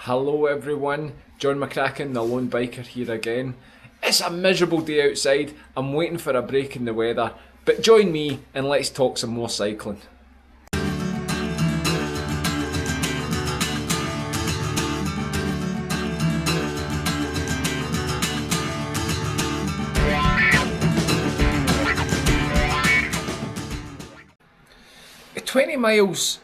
Hello everyone, John McCracken, the lone biker here again. It's a miserable day outside, I'm waiting for a break in the weather, but join me and let's talk some more cycling. At 20 miles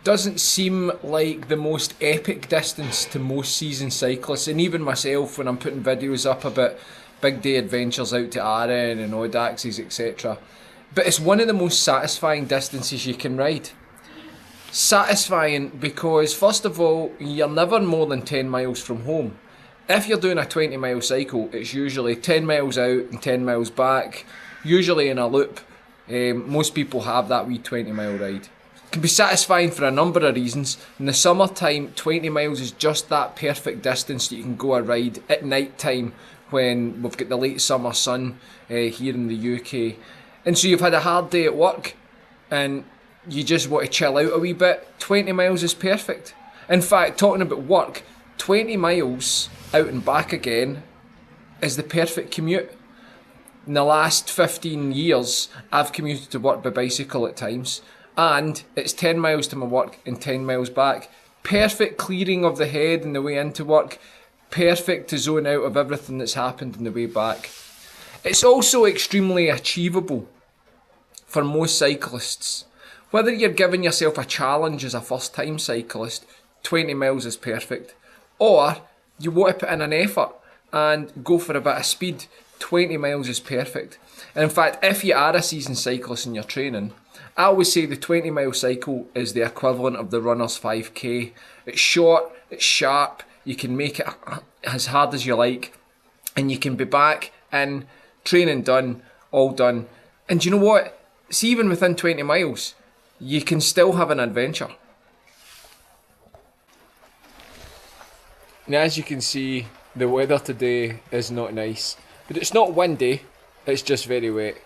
doesn't seem like the most epic distance to most seasoned cyclists, and even myself when I'm putting videos up about big day adventures out to Arran and Audaxes, etc. But it's one of the most satisfying distances you can ride. Satisfying because, first of all, you're never more than 10 miles from home. If you're doing a 20 mile cycle, it's usually 10 miles out and 10 miles back, usually in a loop. Most people have that wee 20 mile ride. It can be satisfying for a number of reasons. In the summertime, 20 miles is just that perfect distance that you can go a ride at night time when we've got the late summer sun here in the UK. And so you've had a hard day at work and you just want to chill out a wee bit. 20 miles is perfect. In fact, talking about work, 20 miles out and back again is the perfect commute. In the last 15 years, I've commuted to work by bicycle at times, and it's 10 miles to my work and 10 miles back. Perfect clearing of the head on the way into work, perfect to zone out of everything that's happened on the way back. It's also extremely achievable for most cyclists. Whether you're giving yourself a challenge as a first time cyclist, 20 miles is perfect. Or you want to put in an effort and go for a bit of speed, 20 miles is perfect. And in fact, if you are a seasoned cyclist and you're training, I always say the 20 mile cycle is the equivalent of the runner's 5k. It's short, it's sharp, you can make it as hard as you like, and you can be back in, training done, all done. And do you know what? See, even within 20 miles, you can still have an adventure. Now, as you can see, the weather today is not nice. But it's not windy, it's just very wet.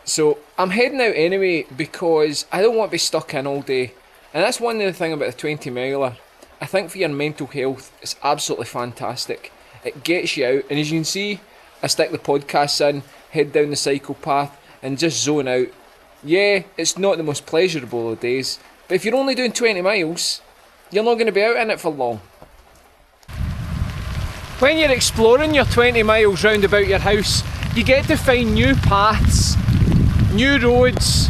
So I'm heading out anyway because I don't want to be stuck in all day. And that's one of the things about the 20 miler. I think for your mental health, it's absolutely fantastic. It gets you out, and as you can see, I stick the podcasts in, head down the cycle path, and just zone out. Yeah, it's not the most pleasurable of days, but if you're only doing 20 miles, you're not going to be out in it for long. When you're exploring your 20 miles round about your house, you get to find new paths, new roads,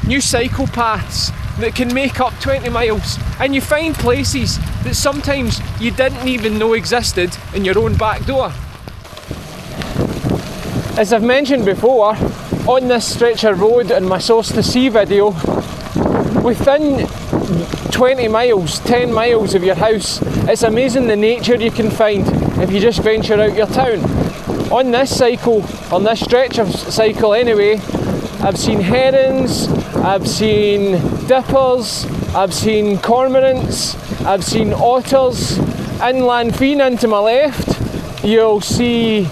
new cycle paths that can make up 20 miles, and you find places that sometimes you didn't even know existed in your own back door. As I've mentioned before, on this stretch of road in my Source to Sea video, within 20 miles, 10 miles of your house, it's amazing the nature you can find if you just venture out your town. On this cycle, on this stretch of cycle anyway, I've seen herons, I've seen dippers, I've seen cormorants, I've seen otters. Inland Finan to my left, you'll see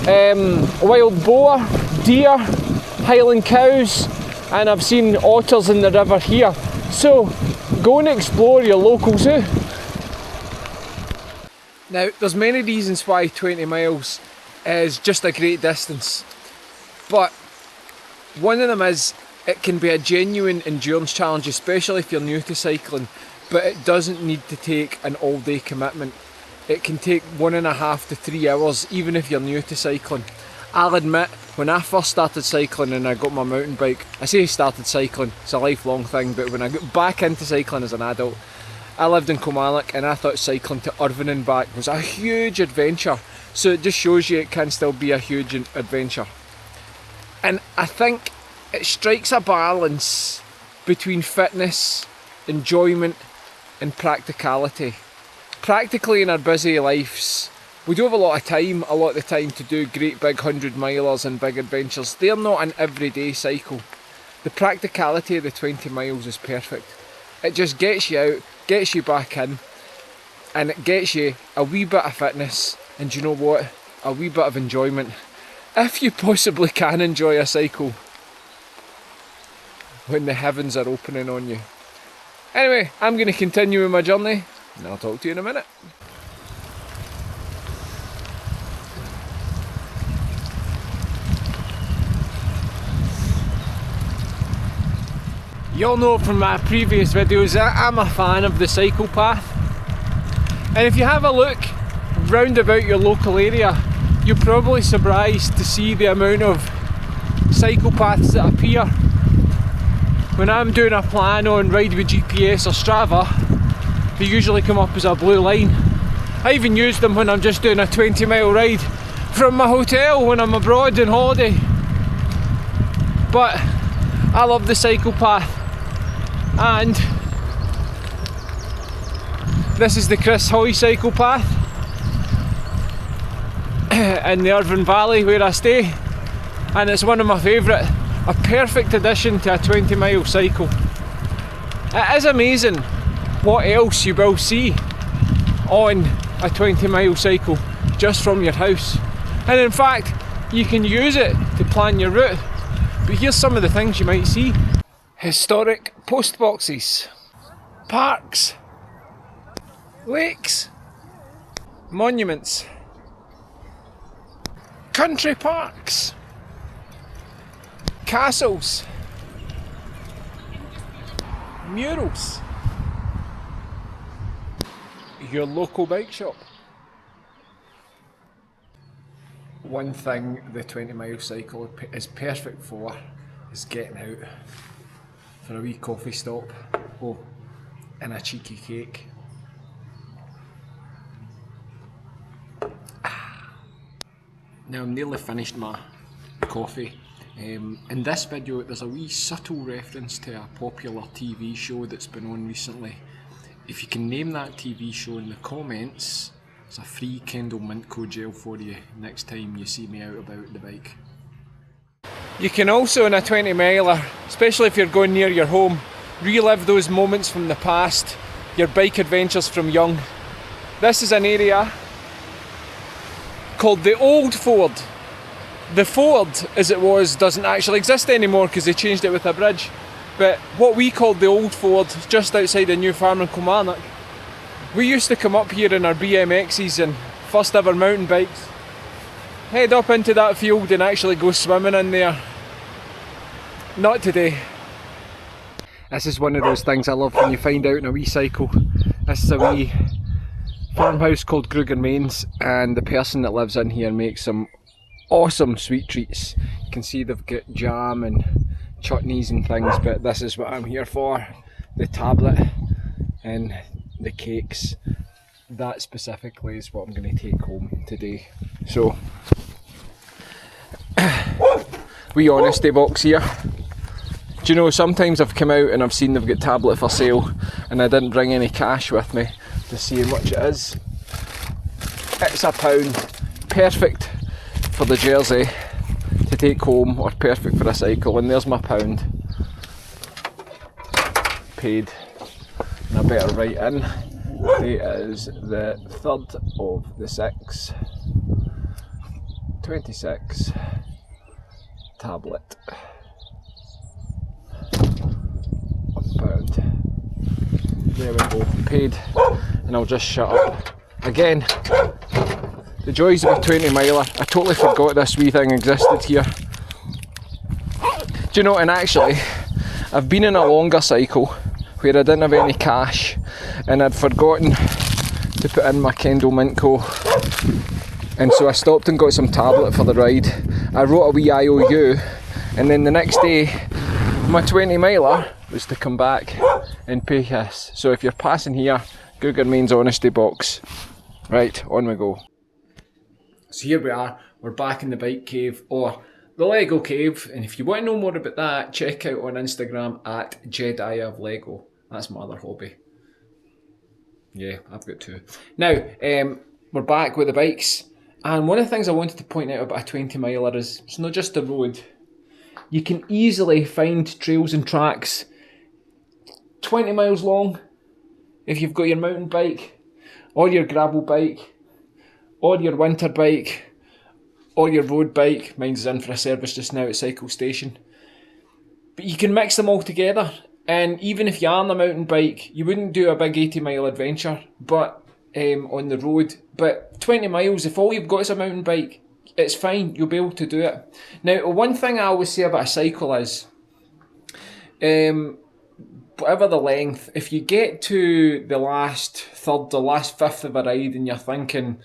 wild boar, deer, Highland cows, and I've seen otters in the river here. So go and explore your local zoo. Now, there's many reasons why 20 miles is just a great distance, but one of them is it can be a genuine endurance challenge, especially if you're new to cycling, but it doesn't need to take an all-day commitment. It can take 1.5 to 3 hours, even if you're new to cycling. I'll admit, when I first started cycling and I got my mountain bike, I say I started cycling, it's a lifelong thing, but when I got back into cycling as an adult, I lived in Kilmarnock and I thought cycling to Irvine and back was a huge adventure. So it just shows you it can still be a huge adventure. And I think it strikes a balance between fitness, enjoyment and practicality. Practically in our busy lives, we do have a lot of the time to do great big 100-milers and big adventures. They're not an everyday cycle. The practicality of the 20 miles is perfect. It just gets you out, gets you back in, and it gets you a wee bit of fitness, and you know what? A wee bit of enjoyment. If you possibly can enjoy a cycle when the heavens are opening on you. Anyway, I'm going to continue with my journey. and I'll talk to you in a minute. You all know from my previous videos that I'm a fan of the cycle path, and if you have a look round about your local area, you're probably surprised to see the amount of cycle paths that appear. When I'm doing a plan on Ride with GPS or Strava, they usually come up as a blue line. I even use them when I'm just doing a 20-mile ride from my hotel when I'm abroad on holiday. But I love the cycle path, and this is the Chris Hoy cycle path in the Irvine Valley where I stay, and it's one of my favourite, a perfect addition to a 20-mile cycle. It is amazing what else you will see on a 20-mile cycle just from your house, and in fact you can use it to plan your route. But here's some of the things you might see. Historic post boxes, parks, lakes, monuments, country parks, castles, murals, your local bike shop. One thing the 20-mile cycle is perfect for is getting out for a wee coffee stop, and a cheeky cake. Now I'm nearly finished my coffee. In this video there's a wee subtle reference to a popular TV show that's been on recently. If you can name that TV show in the comments, it's a free Kendall Mint Co gel for you next time you see me out about the bike. You can also, in a 20 miler, especially if you're going near your home, relive those moments from the past, your bike adventures from young. This is an area called the Old Ford. The Ford, as it was, doesn't actually exist anymore because they changed it with a bridge. But what we called the Old Ford, just outside of New Farm in Kilmarnock, we used to come up here in our BMXs and first ever mountain bikes, head up into that field and actually go swimming in there. Not today. This is one of those things I love when you find out in a wee cycle. This is a wee farmhouse called Grugan Mains, and the person that lives in here makes some awesome sweet treats. You can see they've got jam and chutneys and things, but this is what I'm here for. The tablet and the cakes. That specifically is what I'm going to take home today. So, wee honesty box here. Do you know, sometimes I've come out and I've seen they've got tablet for sale and I didn't bring any cash with me to see how much it is. It's £1, perfect for the jersey to take home or perfect for a cycle, and there's my £1. Paid, and I better write in. Today is the 3rd of the 6th, 26, tablet, £1. There we go, paid, and I'll just shut up. Again, the joys of a 20 miler, I totally forgot this wee thing existed here. Do you know, and actually, I've been in a longer cycle where I didn't have any cash and I'd forgotten to put in my Kendall Mint Co, and so I stopped and got some tablet for the ride. I wrote a wee IOU, and then the next day my 20 miler was to come back and pay this. So if you're passing here, Grugan Mains honesty box. Right, on we go. So here we are, we're back in the bike cave, or the Lego cave, and if you want to know more about that, check out on Instagram at Jedi of Lego. That's my other hobby. Yeah, I've got two. Now, we're back with the bikes, and one of the things I wanted to point out about a 20 miler is it's not just a road. You can easily find trails and tracks 20 miles long if you've got your mountain bike, or your gravel bike, or your winter bike, or your road bike. Mine's in for a service just now at Cycle Station. But you can mix them all together And even if you are on a mountain bike, you wouldn't do a big 80-mile adventure, but on the road. But 20 miles, if all you've got is a mountain bike, it's fine. You'll be able to do it. Now, one thing I always say about a cycle is, whatever the length, if you get to the last third or last fifth of a ride and you're thinking,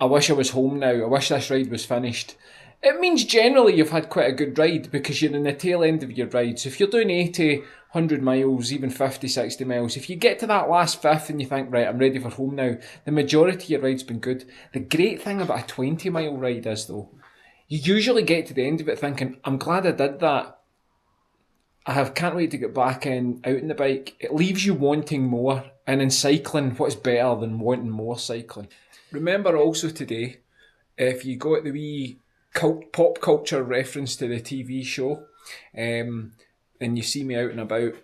I wish I was home now, I wish this ride was finished, it means generally you've had quite a good ride because you're in the tail end of your ride. So if you're doing 80, 100 miles, even 50, 60 miles, if you get to that last fifth and you think, right, I'm ready for home now, the majority of your ride's been good. The great thing about a 20-mile ride is, though, you usually get to the end of it thinking, I'm glad I did that. Can't wait to get back out on the bike. It leaves you wanting more. And in cycling, what's better than wanting more cycling? Remember also today, if you got the wee pop culture reference to the TV show, and you see me out and about,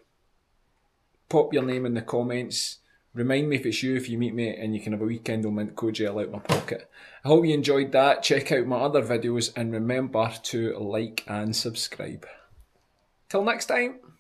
pop your name in the comments. Remind me if it's you if you meet me, and you can have a weekend on mint co-gel out my pocket. I hope you enjoyed that. Check out my other videos and remember to like and subscribe. Till next time.